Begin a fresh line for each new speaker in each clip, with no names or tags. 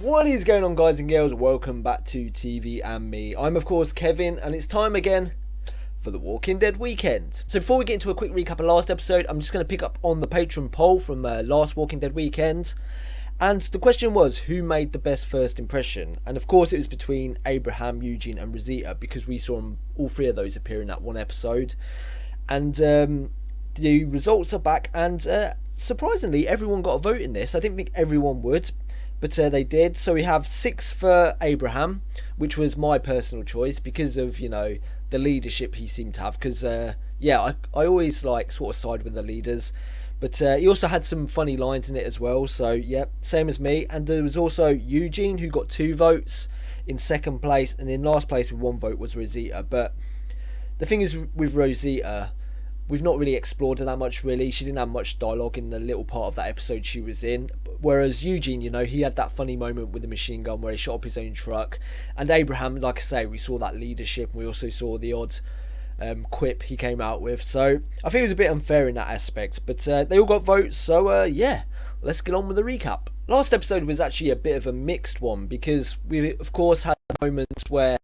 What is going on, guys and girls? Welcome back to TV and Me. I'm of course Kevin, and it's time again for the Walking Dead weekend. So before we get into a quick recap of last episode, I'm just going to pick up on the Patreon poll from last Walking Dead weekend. And the question was, who made the best first impression? And of course it was between Abraham, Eugene and Rosita, because we saw all three of those appear in that one episode. And the results are back, and surprisingly everyone got a vote in this. I didn't think everyone would, but they did. So we have 6 for Abraham, which was my personal choice because of, you know, the leadership he seemed to have. Because yeah, I always like sort of side with the leaders. But he also had some funny lines in it as well. So yeah, same as me. And there was also Eugene, who got 2 votes in second place, and in last place with 1 vote was Rosita. But the thing is with Rosita, we've not really explored her that much, really. She didn't have much dialogue in the little part of that episode she was in. Whereas Eugene, you know, he had that funny moment with the machine gun where he shot up his own truck. And Abraham, like I say, we saw that leadership, and we also saw the odd quip he came out with. So I think it was a bit unfair in that aspect. But they all got votes, so yeah, let's get on with the recap. Last episode was actually a bit of a mixed one, because we of course had moments where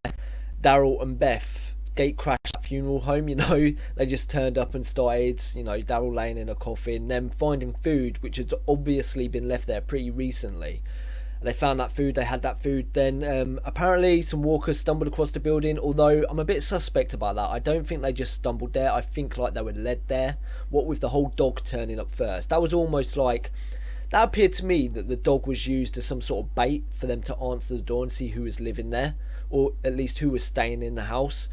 Daryl and Beth gate crashed at funeral home. You know, they just turned up and started, you know, Daryl laying in a coffin, them finding food which had obviously been left there pretty recently. And they found that food, they had that food. Then apparently some walkers stumbled across the building, although I'm a bit suspect about that. I don't think they just stumbled there. I think like they were led there. What with the whole dog turning up first, that was almost like, that appeared to me that the dog was used as some sort of bait for them to answer the door and see who was living there, or at least who was staying in the house.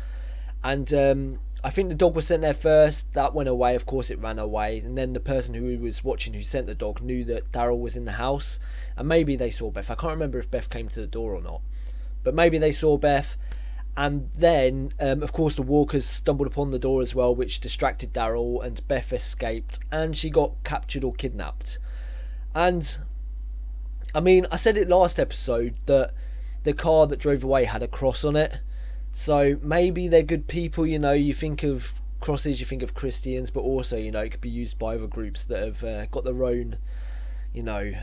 And I think the dog was sent there first. That went away, of course it ran away. And then the person who was watching, who sent the dog, knew that Daryl was in the house. And maybe they saw Beth. I can't remember if Beth came to the door or not, but maybe they saw Beth. And then of course the walkers stumbled upon the door as well, which distracted Daryl, and Beth escaped, and she got captured or kidnapped. And I mean, I said it last episode that the car that drove away had a cross on it. So maybe they're good people. You know, you think of crosses, you think of Christians, but also, you know, it could be used by other groups that have got their own, you know,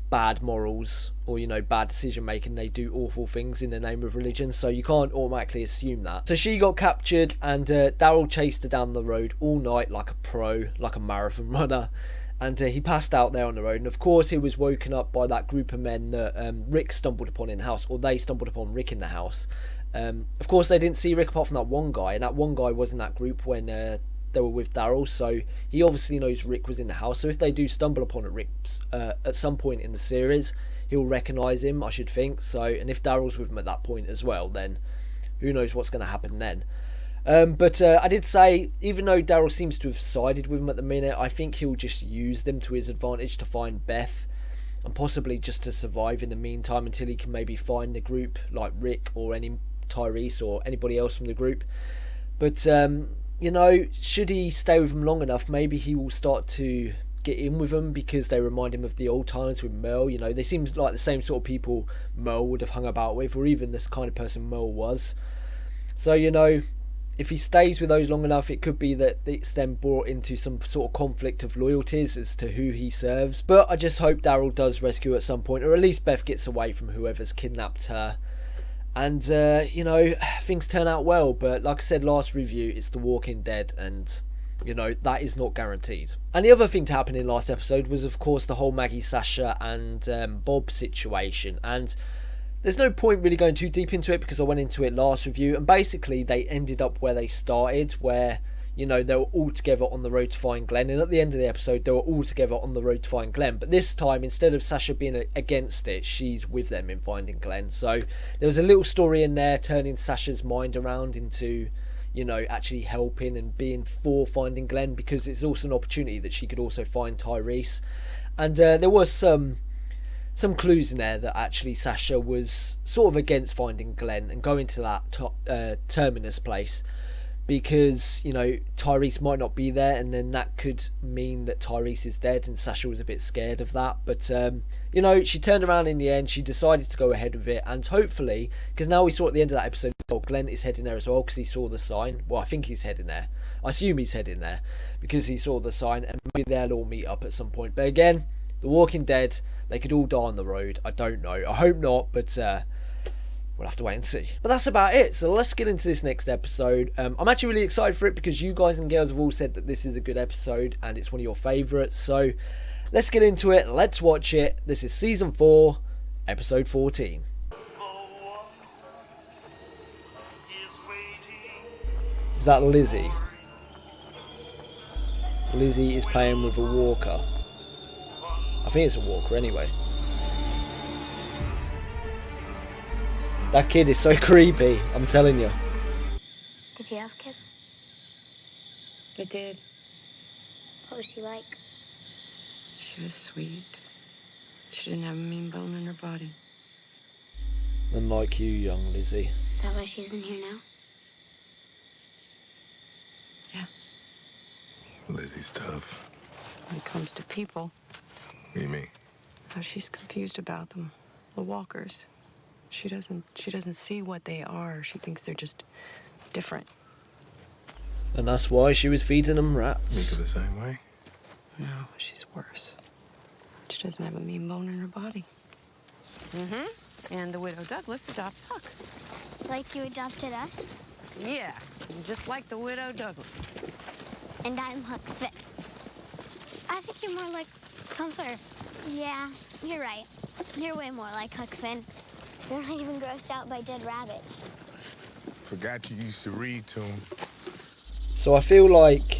bad morals, or, you know, bad decision making. They do awful things in the name of religion, so you can't automatically assume that. So she got captured, and Daryl chased her down the road all night like a pro, like a marathon runner. And he passed out there on the road, and of course he was woken up by that group of men that Rick stumbled upon in the house, or they stumbled upon Rick in the house. Of course they didn't see Rick apart from that one guy, and that one guy was in that group when they were with Daryl, so he obviously knows Rick was in the house. So if they do stumble upon Rick at some point in the series, he'll recognise him, I should think. So, and if Daryl's with him at that point as well, then who knows what's going to happen then. But I did say, even though Daryl seems to have sided with him at the minute, I think he'll just use them to his advantage to find Beth, and possibly just to survive in the meantime until he can maybe find the group, like Rick or any Tyrese or anybody else from the group. But you know, should he stay with them long enough, maybe he will start to get in with them, because they remind him of the old times with Merle. You know, they seem like the same sort of people Merle would have hung about with, or even this kind of person Merle was. So, you know, if he stays with those long enough, it could be that it's then brought into some sort of conflict of loyalties as to who he serves. But I just hope Daryl does rescue at some point, or at least Beth gets away from whoever's kidnapped her. And, you know, things turn out well. But like I said last review, it's The Walking Dead, and, you know, that is not guaranteed. And the other thing to happen in last episode was, of course, the whole Maggie, Sasha and Bob situation. And there's no point really going too deep into it, because I went into it last review, and basically they ended up where they started, where, you know, they were all together on the road to find Glenn, and at the end of the episode they were all together on the road to find Glenn. But this time, instead of Sasha being against it, she's with them in finding Glenn. So there was a little story in there turning Sasha's mind around into, you know, actually helping and being for finding Glenn, because it's also an opportunity that she could also find Tyrese. And there was some clues in there that actually Sasha was sort of against finding Glenn and going to that terminus place, because, you know, Tyrese might not be there, and then that could mean that Tyrese is dead, and Sasha was a bit scared of that. But you know, she turned around in the end, she decided to go ahead with it, and hopefully, because now we saw at the end of that episode, oh, Glenn is heading there as well, because he saw the sign. Well, I think he's heading there. I assume he's heading there because he saw the sign, and maybe they'll all meet up at some point. But again, The Walking Dead, They could all die on the road. I don't know. I hope not, but we'll have to wait and see. But that's about it. So let's get into this next episode. I'm actually really excited for it because you guys and girls have all said that this is a good episode and it's one of your favourites. So let's get into it. Let's watch it. This is season 4, episode 14. Is that Lizzie? Lizzie is playing with a walker. I think it's a walker anyway. That kid is so creepy, I'm telling you.
Did you have kids?
I did.
What was she like?
She was sweet. She didn't have a mean bone in her body.
Unlike you, young Lizzie.
Is that why she's in here now?
Yeah.
Lizzie's tough.
When it comes to people,
What do you mean?
oh, she's confused about them. The walkers. She doesn't see what they are. She thinks they're just different.
And that's why she was feeding them rats.
Mika the same way?
No, she's worse. She doesn't have a mean bone in her body. Mm-hmm. And the widow Douglas adopts Huck.
Like you adopted us?
Yeah, just like the widow Douglas.
And I'm Huck Finn. I think you're more like Tom Sawyer. Yeah, you're right. You're way more like Huck Finn. You're not even grossed out by dead rabbits.
Forgot you used to read to him.
So I feel like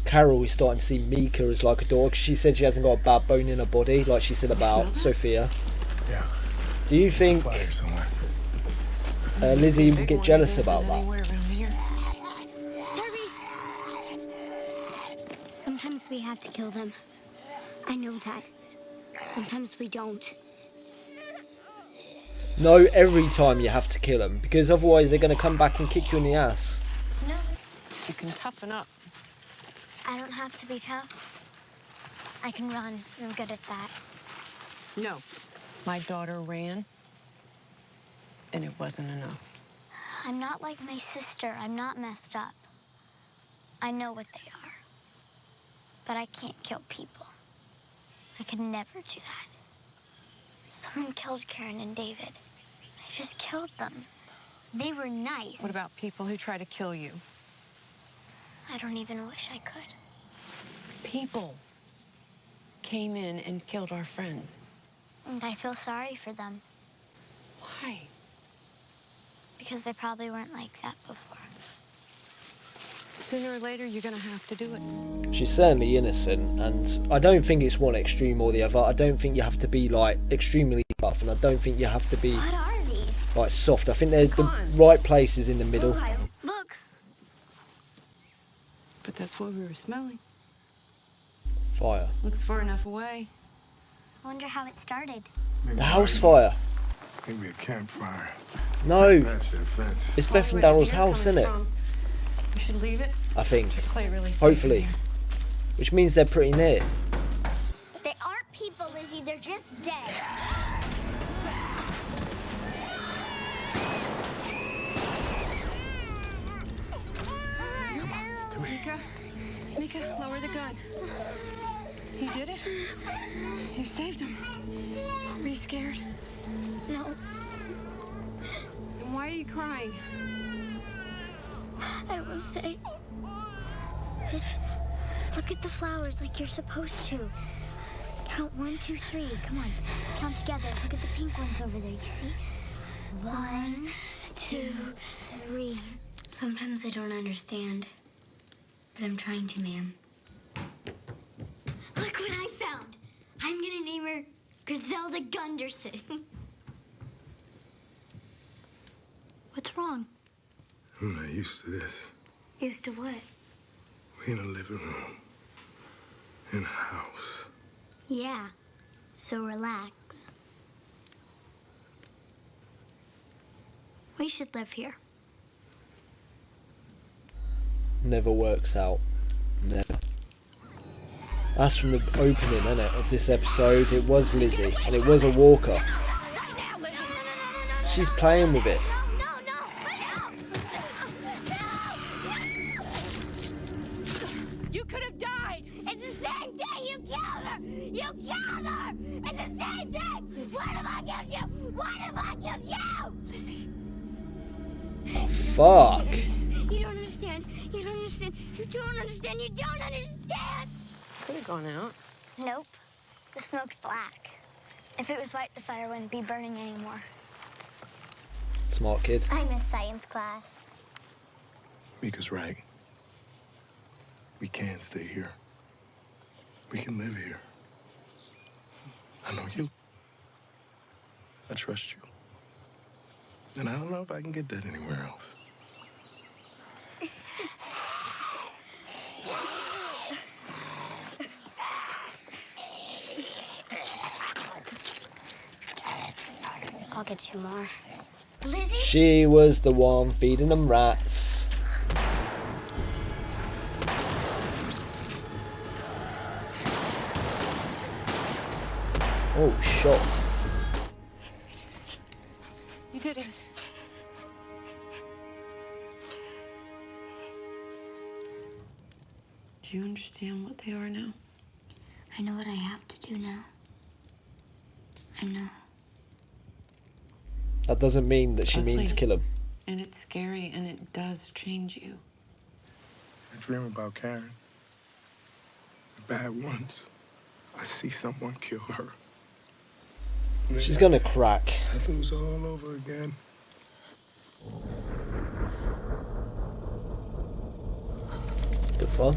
Carol is starting to see Mika as like a dog. She said she hasn't got a bad bone in her body, like she said about Sophia.
Yeah.
Do you think
Fire somewhere.
Lizzie would get jealous about that?
Sometimes we have to kill them. I know that. Sometimes we don't.
No, every time you have to kill them, because otherwise they're going to come back and kick you in the ass.
No,
You can toughen up.
I don't have to be tough. I can run. I'm good at that.
No. My daughter ran, and it wasn't enough.
I'm not like my sister. I'm not messed up. I know what they are. But I can't kill people. I could never do that. Someone killed Karen and David. I just killed them. They were nice.
What about people who try to kill you?
I don't even wish I could.
People came in and killed our friends.
And I feel sorry for them.
Why?
Because they probably weren't like that before.
Sooner or later, you're gonna have to do it.
She's certainly innocent, and I don't think it's one extreme or the other. I don't think you have to be like extremely tough, and I don't think you have to be
What are these?
like soft. I think there's the right places in the middle.
Look.
But that's what we were smelling.
Fire.
Looks far enough away.
I wonder how it started.
Maybe
The house
fire.
fire.
Maybe a campfire.
No,
That's the fence.
it's
Probably
Beth and
where the
Daryl's
beer
house,
comes
isn't it?
from. We should leave it.
I think.
Just play it really safe.
Hopefully.
in here.
Which means they're pretty near.
They aren't people, Lizzie. They're just dead.
Mika, Mika, lower the gun. He did it. You saved him. Are you scared?
No,
Why are you crying?
I don't want to say. Just look at the flowers like you're supposed to. Count 1, 2, 3. Come on, let's count together. Look at the pink ones over there. You see? 1, 2, 3. Sometimes I don't understand, but I'm trying to, ma'am. Look what I found. I'm gonna name her Griselda Gunderson. What's wrong?
I'm not used to this.
Used to what?
We in a living room. In a house.
Yeah, so relax. We should live here.
Never works out. Never. That's from the opening, isn't it, of this episode. It was Lizzie, and it was a walker. She's playing with it.
You could have died.
It's the same day you killed her! You You killed her! It's the same thing!
Lizzie.
What if I killed you? What if I killed you?
Lizzie.
Fuck.
You don't understand. You don't understand. You don't understand. You don't understand.
Could have gone out.
Nope. The smoke's black. If it was white, the fire wouldn't be burning anymore.
Smart kid.
I miss science class.
Mika's right. We can't stay here. We can live here. I know you. I trust you. And I don't know if I can get that anywhere else.
I'll get you more. Lizzie?
She was the one feeding them rats. Oh, shot.
You did it. Do you understand what they are now?
I know what I have to do now. I know.
That doesn't mean that she
Ugly.
means kill him.
And it's scary, and it does change you.
I dream about Karen. The bad ones. I see someone kill her. And
She's
then
gonna crack.
I lose all over again.
Good fun.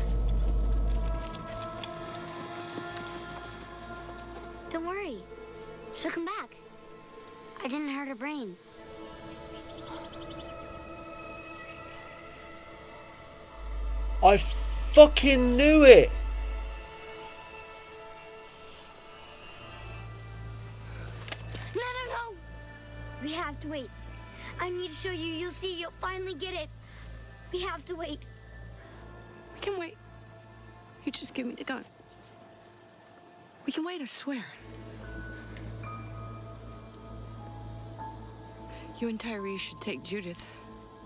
Don't worry. She'll come back. I didn't hurt her brain.
I fucking knew it!
No. We have to wait. I need to show you. You'll see. You'll finally get it. We have to wait.
We can wait. You just give me the gun. We can wait, I swear. You and Tyree should take Judith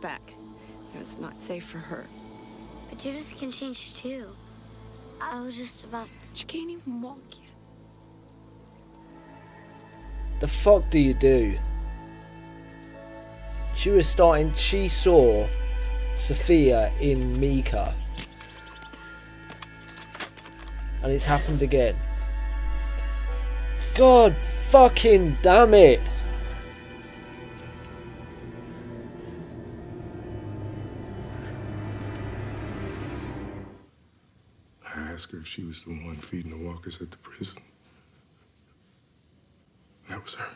back. You know, it's not safe for her.
But Judith can change too. I was just about...
She can't even walk yet.
The fuck do you do? She saw Sophia in Mika. And it's happened again. God fucking damn it!
I asked her if she was the one feeding the walkers at the prison. That was her.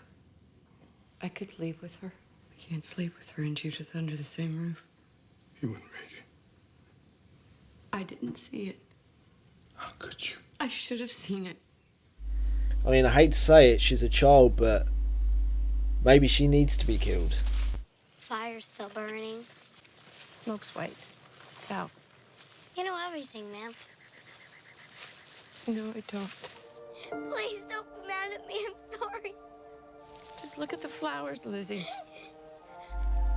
I could leave with her. I can't sleep with her and Judith under the same roof.
You wouldn't make it.
I didn't see it.
How could you?
I should have seen it.
I mean, I hate to say it, she's a child, but maybe she needs to be killed.
Fire's still burning.
Smoke's white. It's out.
You know everything, ma'am.
No, I don't.
Please don't be mad at me. I'm sorry.
Just look at the flowers, Lizzie.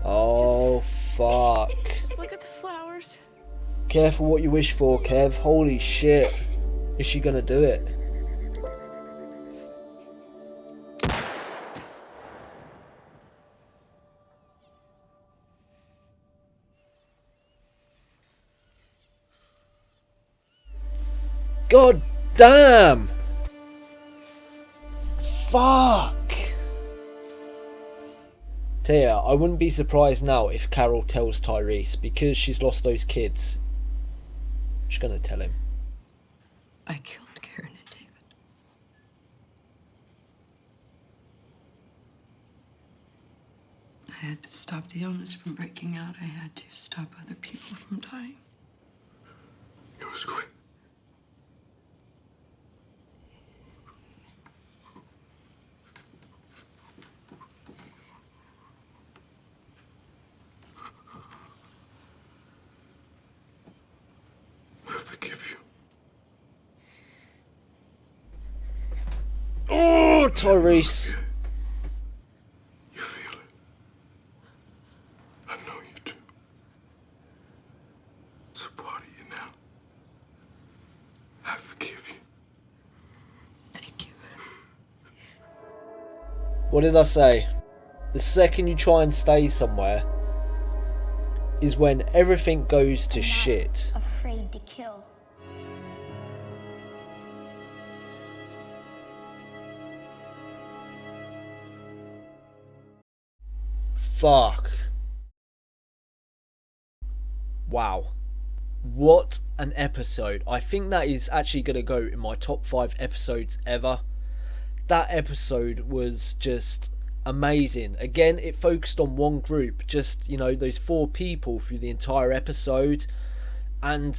Oh, fuck.
Just look at the flowers.
Careful what you wish for, Kev. Holy shit. Is she gonna do it? God damn! Fuck! Tia, I wouldn't be surprised now if Carol tells Tyrese, because she's lost those kids. She's gonna tell him.
I killed Karen and David. I had to stop the illness from breaking out. I had to stop other people from dying.
It was quick. I forgive you.
Oh, Tyrese!
You feel it. I know you do. It's a part of you now. I forgive you.
Thank
What did I say? The second you try and stay somewhere is when everything goes to shit.
Afraid to kill.
Fuck. Wow. What an episode. I think that is actually going to go in my top 5 episodes ever. That episode was just amazing. Again, it focused on one group, just, you know, those 4 people through the entire episode, and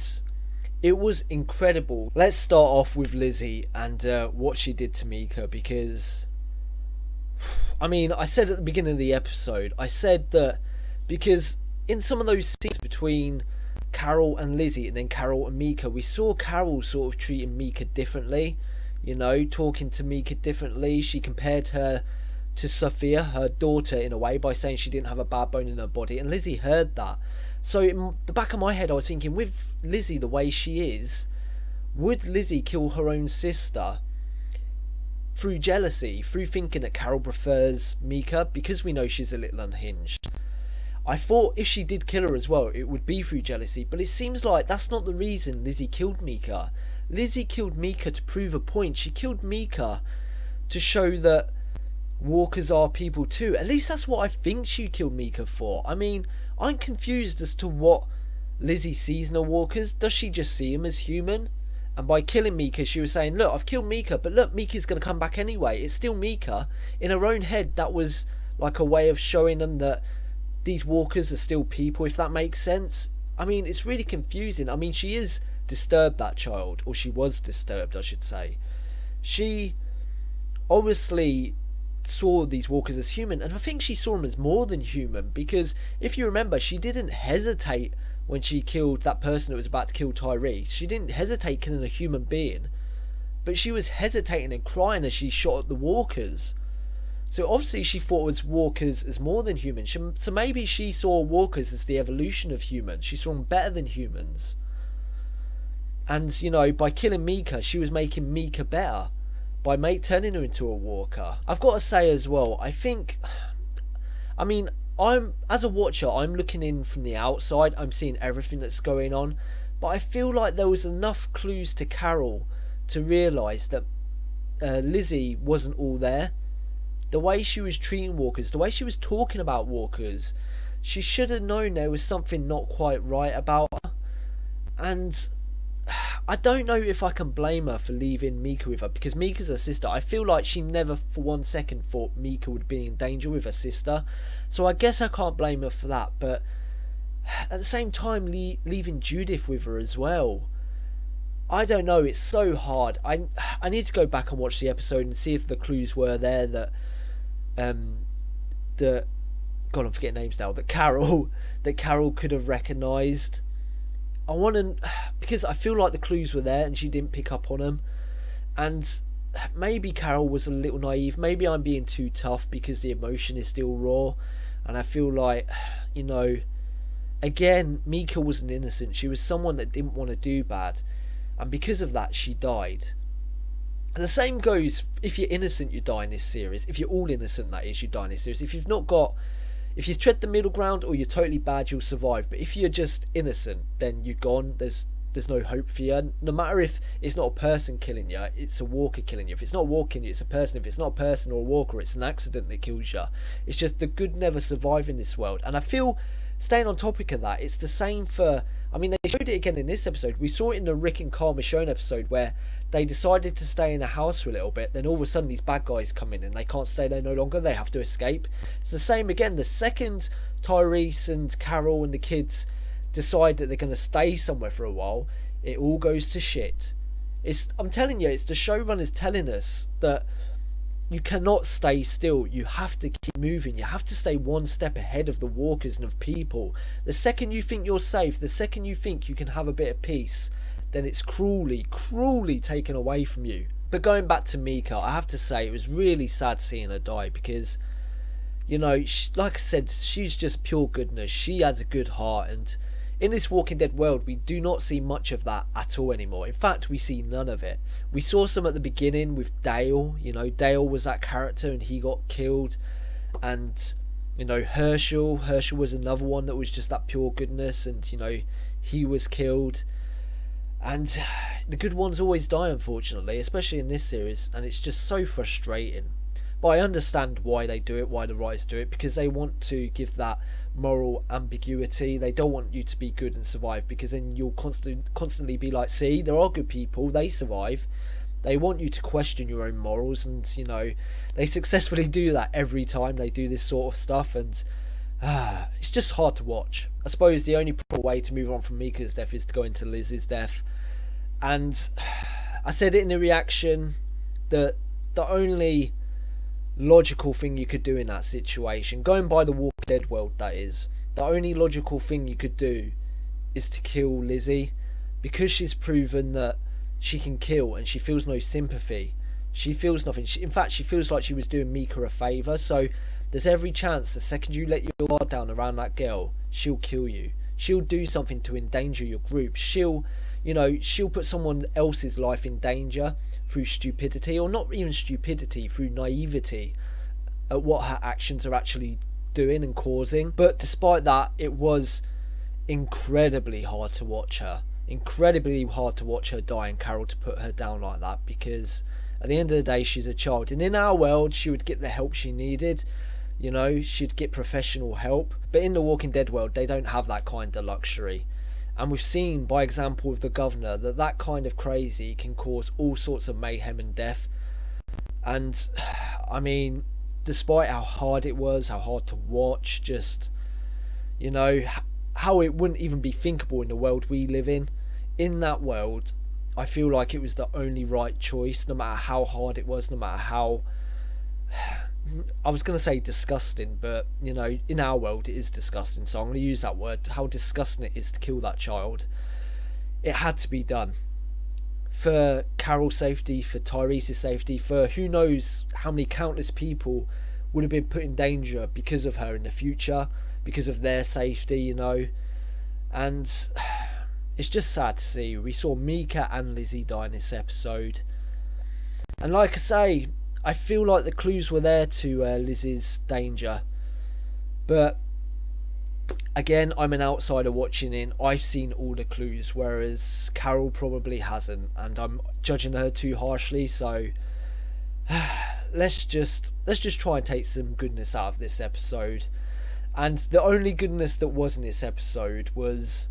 it was incredible. Let's start off with Lizzie and what she did to Mika, because I mean, I said at the beginning of the episode, I said that because in some of those scenes between Carol and Lizzie and then Carol and Mika, we saw Carol sort of treating Mika differently, you know, talking to Mika differently. She compared her to Sophia, her daughter, in a way, by saying she didn't have a bad bone in her body, and Lizzie heard that. So in the back of my head I was thinking, with Lizzie the way she is, would Lizzie kill her own sister through jealousy, through thinking that Carol prefers Mika, because we know she's a little unhinged? I thought if she did kill her as well, it would be through jealousy, but it seems like that's not the reason Lizzie killed Mika. Lizzie killed Mika to prove a point. She killed Mika to show that walkers are people too. At least that's what I think she killed Mika for. I mean, I'm confused as to what Lizzie sees in the walkers. Does she just see him as human? And by killing Mika, she was saying, look, I've killed Mika, but look, Mika's going to come back anyway. It's still Mika. In her own head, that was like a way of showing them that these walkers are still people, if that makes sense. I mean, it's really confusing. I mean, she is disturbed, that child, or she was disturbed, I should say. She obviously saw these walkers as human, and I think she saw them as more than human, because if you remember, she didn't hesitate when she killed that person that was about to kill Tyrese. She didn't hesitate killing a human being, but she was hesitating and crying as she shot at the walkers. So obviously she thought it was walkers as more than humans. So maybe she saw walkers as the evolution of humans. She saw them better than humans. And, you know, by killing Mika, she was making Mika better by turning her into a walker. I've got to say as well, I think, I mean, as a watcher, I'm looking in from the outside. I'm seeing everything that's going on, but I feel like there was enough clues to Carol to realise that Lizzie wasn't all there. The way she was treating walkers, the way she was talking about walkers, she should have known there was something not quite right about her. And I don't know if I can blame her for leaving Mika with her, because Mika's her sister. I feel like she never for 1 second thought Mika would be in danger with her sister. So I guess I can't blame her for that. But at the same time, leaving Judith with her as well, I don't know, it's so hard. I need to go back and watch the episode and see if the clues were there that God, I'm forgetting names now, that Carol could have recognised. I want to, because I feel like the clues were there and she didn't pick up on them. And maybe Carol was a little naive. Maybe I'm being too tough because the emotion is still raw, and I feel like, you know, again, Mika wasn't innocent. She was someone that didn't want to do bad, and because of that she died. And the same goes, if you're innocent, you die in this series. If you're all innocent, that is, you die in this series. If you tread the middle ground, or you're totally bad, you'll survive. But if you're just innocent, then you're gone. There's no hope for you. No matter if it's not a person killing you, it's a walker killing you. If it's not a walker killing you, it's a person. If it's not a person or a walker, it's an accident that kills you. It's just the good never survive in this world. And I feel, staying on topic of that, it's the same for, I mean, they showed it again in this episode. We saw it in the Rick and Carl Michonne episode, where they decided to stay in a house for a little bit. Then all of a sudden these bad guys come in and they can't stay there no longer. They have to escape. It's the same again. The second Tyrese and Carol and the kids decide that they're going to stay somewhere for a while, it all goes to shit. I'm telling you, it's the showrunners telling us that you cannot stay still. You have to keep moving. You have to stay one step ahead of the walkers and of people. The second you think you're safe, the second you think you can have a bit of peace, then it's cruelly, cruelly taken away from you. But going back to Mika, I have to say it was really sad seeing her die, because, you know, like I said, she's just pure goodness. She has a good heart, and In this Walking Dead world, we do not see much of that at all anymore. In fact, we see none of it. We saw some at the beginning with Dale. You know, Dale was that character and he got killed. And, you know, Herschel was another one that was just that pure goodness, and, you know, he was killed. And the good ones always die, unfortunately, especially in this series, and it's just so frustrating. But I understand why they do it, why the writers do it, because they want to give that moral ambiguity. They don't want you to be good and survive, because then you'll constantly be like, see, there are good people, they survive. They want you to question your own morals, and, you know, they successfully do that every time they do this sort of stuff, and it's just hard to watch. I suppose the only proper way to move on from Mika's death is to go into Liz's death. And I said it in the reaction that the only logical thing you could do in that situation, going by the Walking Dead world that is, the only logical thing you could do is to kill Lizzie, because she's proven that she can kill and she feels no sympathy. She feels nothing. In fact, she feels like she was doing Mika a favour, so there's every chance the second you let your guard down around that girl, she'll kill you. She'll do something to endanger your group. She'll put someone else's life in danger through stupidity, or not even stupidity, through naivety at what her actions are actually doing and causing. But despite that, it was incredibly hard to watch her. Incredibly hard to watch her die, and Carol to put her down like that, because at the end of the day, she's a child. And in our world, she would get the help she needed. You know, she'd get professional help. But in the Walking Dead world, they don't have that kind of luxury. And we've seen, by example with the governor, that that kind of crazy can cause all sorts of mayhem and death. And, I mean, despite how hard it was, how hard to watch, just, you know, how it wouldn't even be thinkable in the world we live in that world, I feel like it was the only right choice, no matter how hard it was, no matter how, I was going to say disgusting, but, you know, in our world it is disgusting, so I'm going to use that word, how disgusting it is to kill that child. It had to be done. For Carol's safety, for Tyrese's safety, for who knows how many countless people would have been put in danger because of her in the future, because of their safety, you know. And it's just sad to see. We saw Mika and Lizzie die in this episode. And like I say, I feel like the clues were there to Lizzie's danger. But again, I'm an outsider watching in. I've seen all the clues, whereas Carol probably hasn't, and I'm judging her too harshly. So let's just try and take some goodness out of this episode. And the only goodness that was in this episode was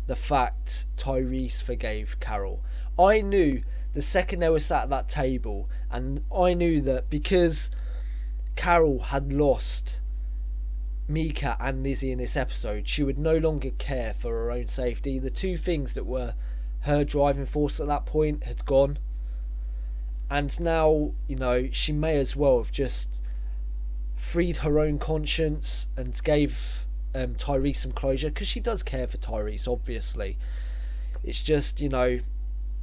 the fact Tyrese forgave Carol. I knew the second they were sat at that table, and I knew that because Carol had lost Mika and Lizzie in this episode, she would no longer care for her own safety. The two things that were her driving force at that point had gone, and now, you know, she may as well have just freed her own conscience and gave Tyrese some closure, because she does care for Tyrese, obviously. It's just, you know,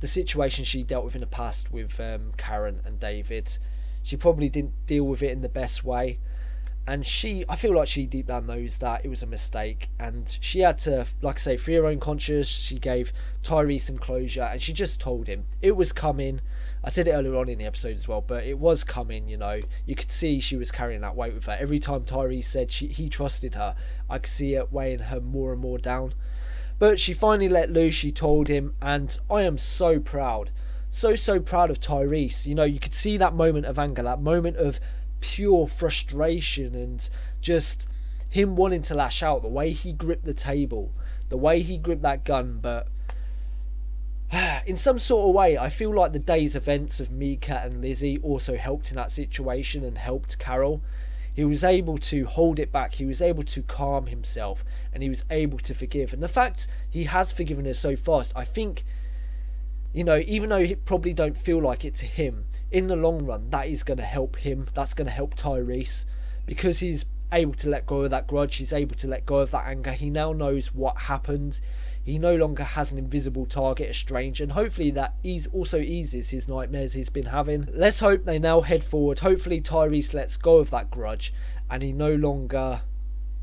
the situation she dealt with in the past with Karen and David, she probably didn't deal with it in the best way, and I feel like she deep down knows that it was a mistake, and she had to, like I say, free her own conscience. She gave Tyrese some closure, and she just told him it was coming. I said it earlier on in the episode as well, but it was coming, you know. You could see she was carrying that weight with her. Every time Tyrese said he trusted her, I could see it weighing her more and more down. But she finally let loose, she told him, and I am so proud. So proud of Tyrese. You know, you could see that moment of anger, that moment of pure frustration, and just him wanting to lash out, the way he gripped the table, the way he gripped that gun. But in some sort of way, I feel like the day's events of Mika and Lizzie also helped in that situation and helped Carol. He was able to hold it back, he was able to calm himself, and he was able to forgive. And the fact he has forgiven her so fast, I think, you know, even though it probably don't feel like it to him, in the long run, that is going to help him. That's going to help Tyrese, because he's able to let go of that grudge, he's able to let go of that anger. He now knows what happened. He no longer has an invisible target, a stranger, and hopefully that also eases his nightmares he's been having. Let's hope they now head forward. Hopefully Tyrese lets go of that grudge, and he no longer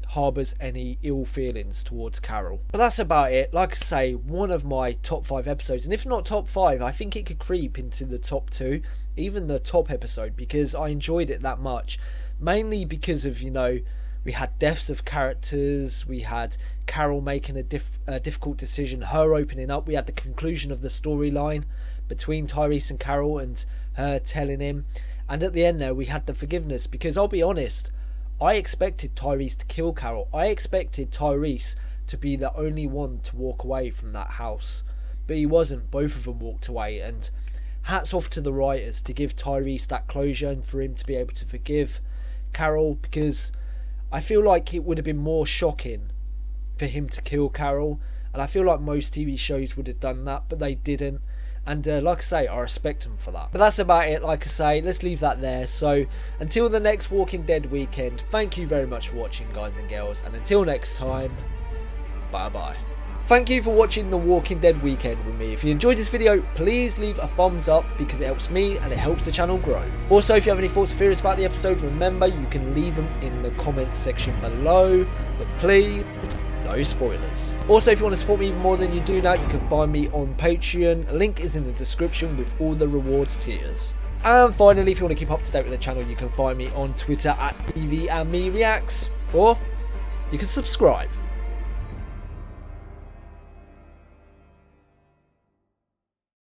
harbours any ill feelings towards Carol. But that's about it. Like I say, one of my top 5 episodes, and if not top 5, I think it could creep into the top 2, even the top episode, because I enjoyed it that much. Mainly because of, we had deaths of characters, we had Carol making a difficult decision, her opening up, we had the conclusion of the storyline between Tyrese and Carol and her telling him, and at the end there we had the forgiveness, because I'll be honest, I expected Tyrese to kill Carol. I expected Tyrese to be the only one to walk away from that house, but he wasn't. Both of them walked away, and hats off to the writers to give Tyrese that closure and for him to be able to forgive Carol, because I feel like it would have been more shocking for him to kill Carol, and I feel like most TV shows would have done that, but they didn't. And like I say, I respect them for that. But that's about it. Like I say, let's leave that there. So until the next Walking Dead weekend, thank you very much for watching, guys and girls, and until next time, bye bye. Thank you for watching the Walking Dead weekend with me. If you enjoyed this video, please leave a thumbs up, because it helps me and it helps the channel grow. Also, if you have any thoughts or theories about the episode, remember you can leave them in the comments section below, but please, no spoilers. Also, if you want to support me even more than you do now, you can find me on Patreon. A link is in the description with all the rewards tiers. And finally, if you want to keep up to date with the channel, you can find me on Twitter at TVandMeReacts, or you can subscribe.